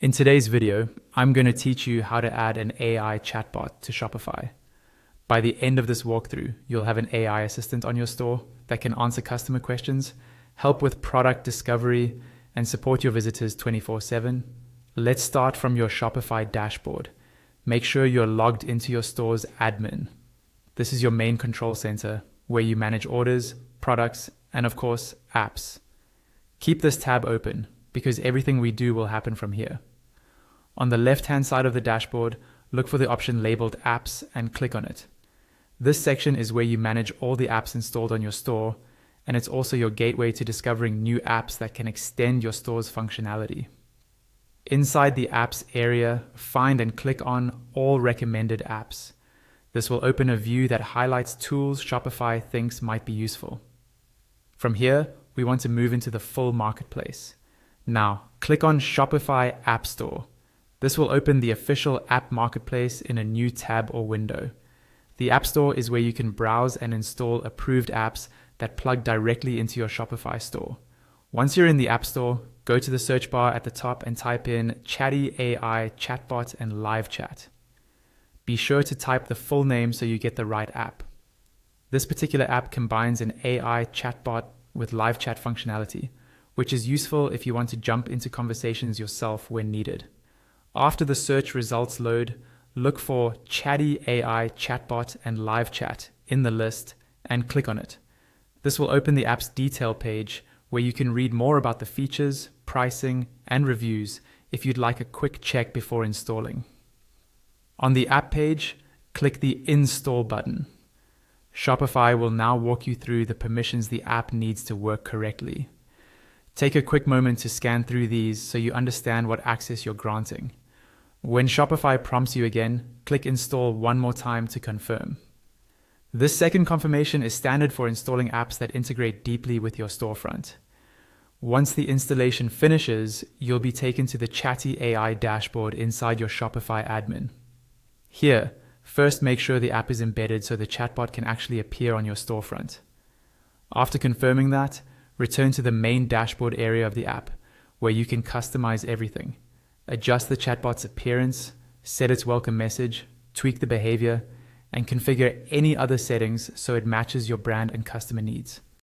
In today's video, I'm going to teach you how to add an AI chatbot to Shopify. By the end of this walkthrough, you'll have an AI assistant on your store that can answer customer questions, help with product discovery, and support your visitors 24/7. Let's start from your Shopify dashboard. Make sure you're logged into your store's admin. This is your main control center where you manage orders, products, and of course, apps. Keep this tab open because everything we do will happen from here. On the left-hand side of the dashboard, look for the option labeled Apps and click on it. This section is where you manage all the apps installed on your store, and it's also your gateway to discovering new apps that can extend your store's functionality. Inside the Apps area, find and click on All Recommended Apps. This will open a view that highlights tools Shopify thinks might be useful. From here, we want to move into the full marketplace. Now, click on Shopify App Store. This will open the official app marketplace in a new tab or window. The App Store is where you can browse and install approved apps that plug directly into your Shopify store. Once you're in the App Store, go to the search bar at the top and type in Chatty AI Chatbot and Live Chat. Be sure to type the full name so you get the right app. This particular app combines an AI chatbot with live chat functionality, which is useful if you want to jump into conversations yourself when needed. After the search results load, look for Chatty AI Chatbot and Live Chat in the list and click on it. This will open the app's detail page where you can read more about the features, pricing, and reviews if you'd like a quick check before installing. On the app page, click the Install button. Shopify will now walk you through the permissions the app needs to work correctly. Take a quick moment to scan through these so you understand what access you're granting. When Shopify prompts you again, click Install one more time to confirm. This second confirmation is standard for installing apps that integrate deeply with your storefront. Once the installation finishes, you'll be taken to the Chatty AI dashboard inside your Shopify admin. Here, first make sure the app is embedded so the chatbot can actually appear on your storefront. After confirming that, return to the main dashboard area of the app, where you can customize everything. Adjust the chatbot's appearance, set its welcome message, tweak the behavior, and configure any other settings so it matches your brand and customer needs.